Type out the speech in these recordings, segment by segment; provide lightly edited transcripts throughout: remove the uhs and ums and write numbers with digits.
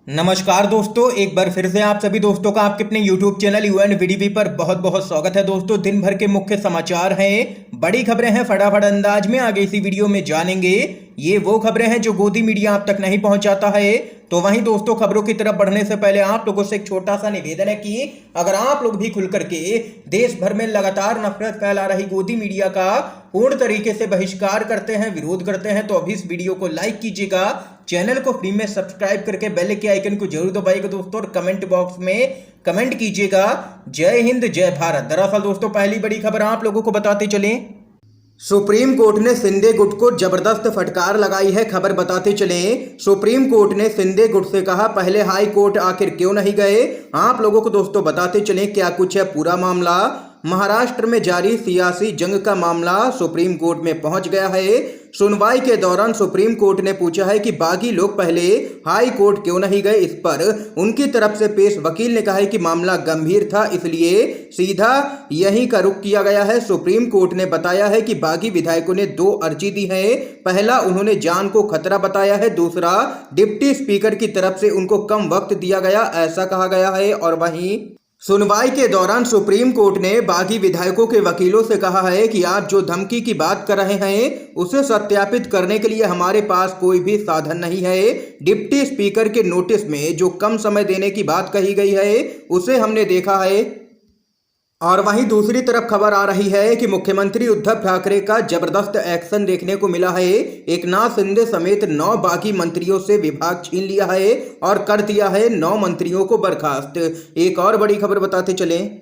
नमस्कार दोस्तों, एक बार फिर से आप सभी दोस्तों का आपके अपने YouTube चैनल UNVDP पर बहुत बहुत स्वागत है। दोस्तों, दिन भर के मुख्य समाचार हैं, बड़ी खबरें हैं, फटाफट अंदाज में आगे इसी वीडियो में जानेंगे। ये वो खबरें हैं जो गोदी मीडिया आप तक नहीं पहुंचाता है। तो वहीं दोस्तों, खबरों की तरफ बढ़ने से पहले आप लोगों से एक छोटा सा निवेदन है कि अगर आप लोग भी खुल करके देश भर में लगातार नफरत फैला रही गोदी मीडिया का पूर्ण तरीके से बहिष्कार करते हैं, विरोध करते हैं, तो अभी इस वीडियो को लाइक कीजिएगा, चैनल को फ्री में सब्सक्राइब करके बेल के आइकन को जरूर दबाइएगा दोस्तों, और कमेंट बॉक्स में कमेंट कीजिएगा जय हिंद जय भारत। दरअसल दोस्तों, पहली बड़ी खबर आप लोगों को बताते चलें, सुप्रीम कोर्ट ने शिंदे गुट को जबरदस्त फटकार लगाई है। खबर बताते चलें, सुप्रीम कोर्ट ने शिंदे गुट से कहा पहले हाई कोर्ट आखिर क्यों नहीं गए। आप लोगों को दोस्तों बताते चलें क्या कुछ है पूरा मामला। महाराष्ट्र में जारी सियासी जंग का मामला सुप्रीम कोर्ट में पहुंच गया है। सुनवाई के दौरान सुप्रीम कोर्ट ने पूछा है कि बागी लोग पहले हाई कोर्ट क्यों नहीं गए। इस पर उनकी तरफ से पेश वकील ने कहा है कि मामला गंभीर था, इसलिए सीधा यहीं का रुख किया गया है। सुप्रीम कोर्ट ने बताया है कि बागी विधायकों ने 2 अर्जी दी है। पहला, उन्होंने जान को खतरा बताया है, दूसरा डिप्टी स्पीकर की तरफ से उनको कम वक्त दिया गया, ऐसा कहा गया है। और वहीं सुनवाई के दौरान सुप्रीम कोर्ट ने बागी विधायकों के वकीलों से कहा है कि आप जो धमकी की बात कर रहे हैं उसे सत्यापित करने के लिए हमारे पास कोई भी साधन नहीं है। डिप्टी स्पीकर के नोटिस में जो कम समय देने की बात कही गई है उसे हमने देखा है। और वहीं दूसरी तरफ खबर आ रही है कि मुख्यमंत्री उद्धव ठाकरे का जबरदस्त एक्शन देखने को मिला है। एकनाथ शिंदे समेत 9 बागी मंत्रियों से विभाग छीन लिया है और कर दिया है 9 मंत्रियों को बर्खास्त। एक और बड़ी खबर बताते चलें,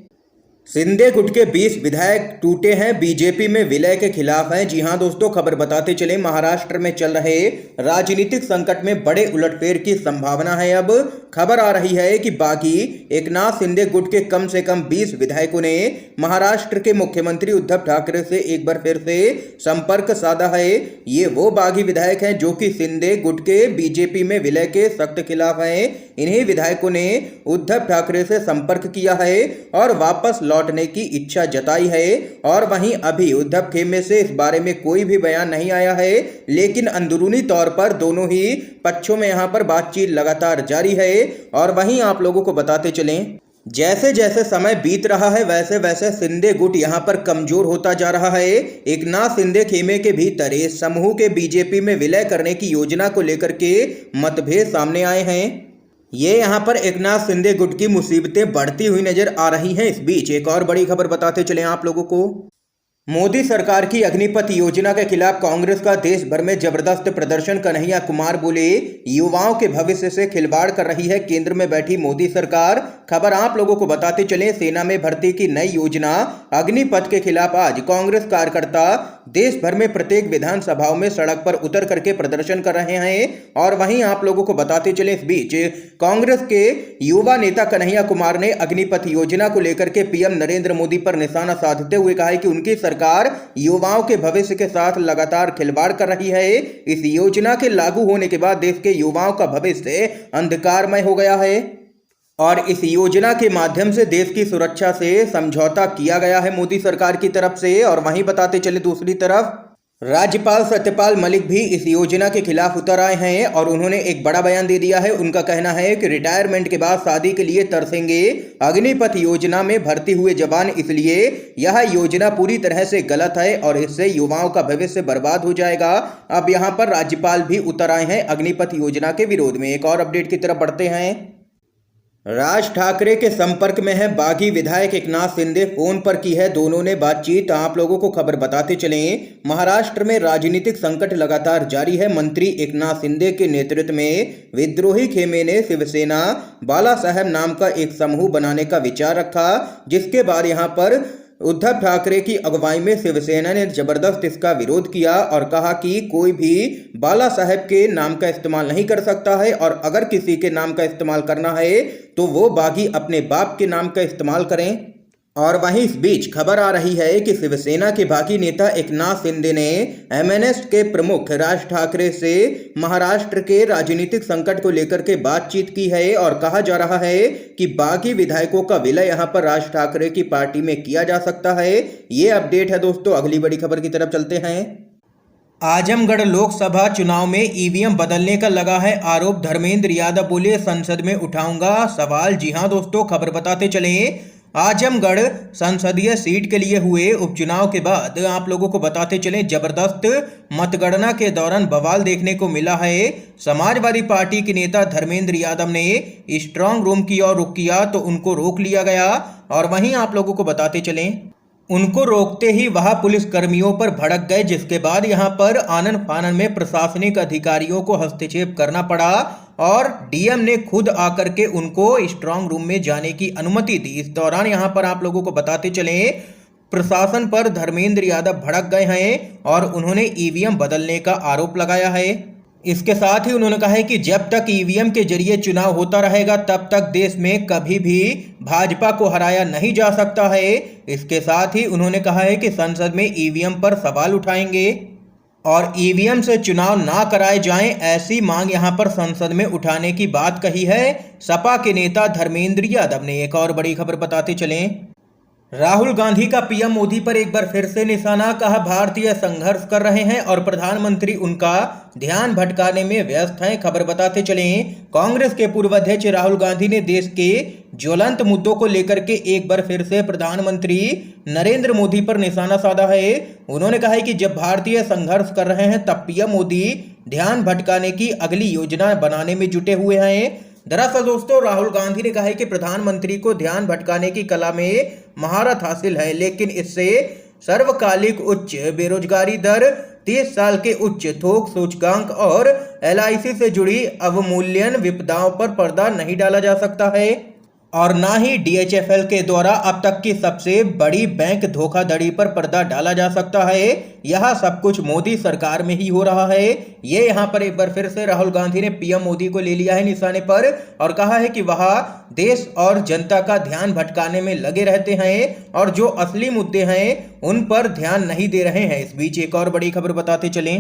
शिंदे गुट के 20 विधायक टूटे हैं, बीजेपी में विलय के खिलाफ हैं। जी हां दोस्तों, खबर बताते चले, महाराष्ट्र में चल रहे राजनीतिक संकट में बड़े उलटफेर की संभावना है। अब खबर आ रही है कि बागी एकनाथ शिंदे गुट के कम से कम 20 विधायकों ने महाराष्ट्र के मुख्यमंत्री उद्धव ठाकरे से एक बार फिर से संपर्क साधा है। ये वो बागी विधायक हैं जो कि शिंदे गुट के बीजेपी में विलय के सख्त खिलाफ हैं। इन्हीं विधायकों ने उद्धव ठाकरे से संपर्क किया है और वापस लौटने की इच्छा जताई है। और वहीं अभी उद्धव खेमे से इस बारे में कोई भी बयान नहीं आया है, लेकिन अंदरूनी तौर पर दोनों ही पक्षों में यहां पर बातचीत लगातार जारी है। और वहीं आप लोगों को बताते चलें, जैसे जैसे समय बीत रहा है वैसे वैसे शिंदे गुट यहां पर कमजोर होता जा रहा है। एकनाथ शिंदे खेमे के भीतर इस समूह के बीजेपी में विलय करने की योजना को लेकर के मतभेद सामने आए हैं। ये यहाँ पर एकनाथ शिंदे गुट की मुसीबतें बढ़ती हुई नजर आ रही हैं। इस बीच एक और बड़ी खबर बताते चले आप लोगों को, मोदी सरकार की अग्निपथ योजना के खिलाफ कांग्रेस का देश भर में जबरदस्त प्रदर्शन। कन्हैया कुमार बोले युवाओं के भविष्य से खिलवाड़ कर रही है केंद्र में बैठी मोदी सरकार। खबर आप लोगों को बताते चले, सेना में भर्ती की नई योजना अग्निपथ के खिलाफ आज कांग्रेस कार्यकर्ता देश भर में प्रत्येक विधानसभाओं में सड़क पर उतर करके प्रदर्शन कर रहे हैं। और वहीं आप लोगों को बताते चले, इस बीच कांग्रेस के युवा नेता कन्हैया कुमार ने अग्निपथ योजना को लेकर के पीएम नरेंद्र मोदी पर निशाना साधते हुए कहा है कि उनकी सरकार युवाओं के भविष्य के साथ लगातार खिलवाड़ कर रही है। इस योजना के लागू होने के बाद देश के युवाओं का भविष्य अंधकारमय हो गया है और इस योजना के माध्यम से देश की सुरक्षा से समझौता किया गया है मोदी सरकार की तरफ से। और वहीं बताते चले, दूसरी तरफ राज्यपाल सत्यपाल मलिक भी इस योजना के खिलाफ उतर आए हैं और उन्होंने एक बड़ा बयान दे दिया है। उनका कहना है कि रिटायरमेंट के बाद शादी के लिए तरसेंगे अग्निपथ योजना में भर्ती हुए जवान, इसलिए यह योजना पूरी तरह से गलत है और इससे युवाओं का भविष्य बर्बाद हो जाएगा। अब यहां पर राज्यपाल भी उतर आए हैं अग्निपथ योजना के विरोध में। एक और अपडेट की तरफ बढ़ते हैं, राज ठाकरे के संपर्क में है बागी विधायक एकनाथ शिंदे, फोन पर की है दोनों ने बातचीत। आप लोगों को खबर बताते चलें, महाराष्ट्र में राजनीतिक संकट लगातार जारी है। मंत्री एकनाथ शिंदे के नेतृत्व में विद्रोही खेमे ने शिवसेना बाला साहेब नाम का एक समूह बनाने का विचार रखा, जिसके बाद यहां पर उद्धव ठाकरे की अगुवाई में शिवसेना ने जबरदस्त इसका विरोध किया और कहा कि कोई भी बाला साहेब के नाम का इस्तेमाल नहीं कर सकता है और अगर किसी के नाम का इस्तेमाल करना है तो वो बागी अपने बाप के नाम का इस्तेमाल करें। और वहीं इस बीच खबर आ रही है कि शिवसेना के बागी नेता एकनाथ शिंदे ने एमएनएस के प्रमुख राज ठाकरे से महाराष्ट्र के राजनीतिक संकट को लेकर के बातचीत की है और कहा जा रहा है कि बागी विधायकों का विलय यहां पर राज ठाकरे की पार्टी में किया जा सकता है। ये अपडेट है दोस्तों। अगली बड़ी खबर की तरफ चलते हैं। आजमगढ़ लोकसभा चुनाव में ईवीएम बदलने का लगा है आरोप। धर्मेंद्र यादव बोले, संसद में उठाऊंगा सवाल। जी हां दोस्तों, खबर बताते चले। आजमगढ़ संसदीय सीट के लिए हुए उपचुनाव के बाद आप लोगों को बताते चले, जबरदस्त मतगणना के दौरान बवाल देखने को मिला है। समाजवादी पार्टी के नेता धर्मेंद्र यादव ने स्ट्रांग रूम की ओर रुख किया तो उनको रोक लिया गया। और वहीं आप लोगों को बताते चलें, उनको रोकते ही वह पुलिस कर्मियों पर भड़क गए, जिसके बाद यहां पर आनन फानन में प्रशासनिक अधिकारियों को हस्तक्षेप करना पड़ा और डीएम ने खुद आकर के उनको स्ट्रांग रूम में जाने की अनुमति दी। इस दौरान यहां पर आप लोगों को बताते चले, प्रशासन पर धर्मेंद्र यादव भड़क गए हैं और उन्होंने ईवीएम बदलने का आरोप लगाया है। इसके साथ ही उन्होंने कहा है कि जब तक ईवीएम के जरिए चुनाव होता रहेगा तब तक देश में कभी भी भाजपा को हराया नहीं जा सकता है। इसके साथ ही उन्होंने कहा है कि संसद में ईवीएम पर सवाल उठाएंगे और ईवीएम से चुनाव ना कराए जाएं, ऐसी मांग यहां पर संसद में उठाने की बात कही है सपा के नेता धर्मेंद्र यादव ने। एक और बड़ी खबर बताते चलें, राहुल गांधी का पीएम मोदी पर एक बार फिर से निशाना। कहा, भारतीय संघर्ष कर रहे हैं और प्रधानमंत्री उनका ध्यान भटकाने में व्यस्त हैं। खबर बताते चलें, कांग्रेस के पूर्व अध्यक्ष राहुल गांधी ने देश के ज्वलंत मुद्दों को लेकर के एक बार फिर से प्रधानमंत्री नरेंद्र मोदी पर निशाना साधा है। उन्होंने कहा है कि जब भारतीय संघर्ष कर रहे हैं तब पीएम मोदी ध्यान भटकाने की अगली योजना बनाने में जुटे हुए हैं। दरअसल दोस्तों, राहुल गांधी ने कहा है कि प्रधानमंत्री को ध्यान भटकाने की कला में महारत हासिल है, लेकिन इससे सर्वकालिक उच्च बेरोजगारी दर, 30 साल के उच्च थोक सूचकांक और एलआईसी से जुड़ी अवमूल्यन विपदाओं पर पर्दा नहीं डाला जा सकता है और ना ही डीएचएफएल के द्वारा अब तक की सबसे बड़ी बैंक धोखाधड़ी पर पर्दा डाला जा सकता है। यह सब कुछ मोदी सरकार में ही हो रहा है। ये यहाँ पर एक बार फिर से राहुल गांधी ने पीएम मोदी को ले लिया है निशाने पर और कहा है कि वह देश और जनता का ध्यान भटकाने में लगे रहते हैं और जो असली मुद्दे हैं उन पर ध्यान नहीं दे रहे हैं। इस बीच एक और बड़ी खबर बताते चलें,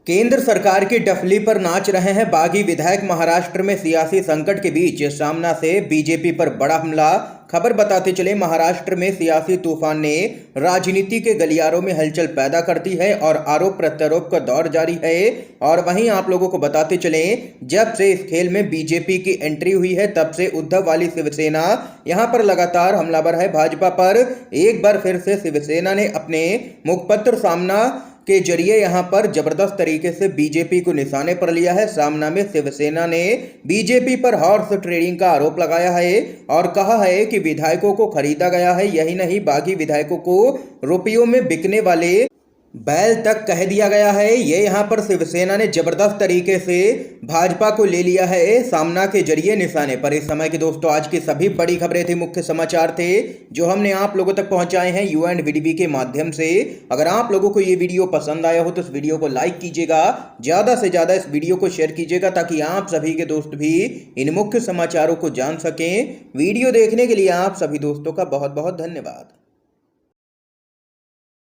केंद्र सरकार की डफली पर नाच रहे हैं बागी विधायक। महाराष्ट्र में सियासी संकट के बीच सामना से बीजेपी पर बड़ा हमला। खबर बताते चले, महाराष्ट्र में सियासी तूफान ने राजनीति के गलियारों में हलचल पैदा कर दी है और आरोप प्रत्यारोप का दौर जारी है। और वहीं आप लोगों को बताते चले, जब से इस खेल में बीजेपी की एंट्री हुई है तब से उद्धव वाली शिवसेना यहां पर लगातार हमलावर है भाजपा पर। एक बार फिर से शिवसेना ने अपने मुखपत्र सामना के जरिए यहां पर जबरदस्त तरीके से बीजेपी को निशाने पर लिया है। सामना में शिवसेना ने बीजेपी पर हॉर्स ट्रेडिंग का आरोप लगाया है और कहा है कि विधायकों को खरीदा गया है। यही नहीं, बागी विधायकों को रुपयों में बिकने वाले बैल तक कह दिया गया है। ये यहाँ पर शिवसेना ने जबरदस्त तरीके से भाजपा को ले लिया है सामना के जरिए निशाने पर। इस समय की दोस्तों आज की सभी बड़ी खबरें थी, मुख्य समाचार थे जो हमने आप लोगों तक पहुंचाए हैं UNVDB के माध्यम से। अगर आप लोगों को ये वीडियो पसंद आया हो तो इस वीडियो को लाइक कीजिएगा, ज़्यादा से ज़्यादा इस वीडियो को शेयर कीजिएगा ताकि आप सभी के दोस्त भी इन मुख्य समाचारों को जान सकें। वीडियो देखने के लिए आप सभी दोस्तों का बहुत बहुत धन्यवाद।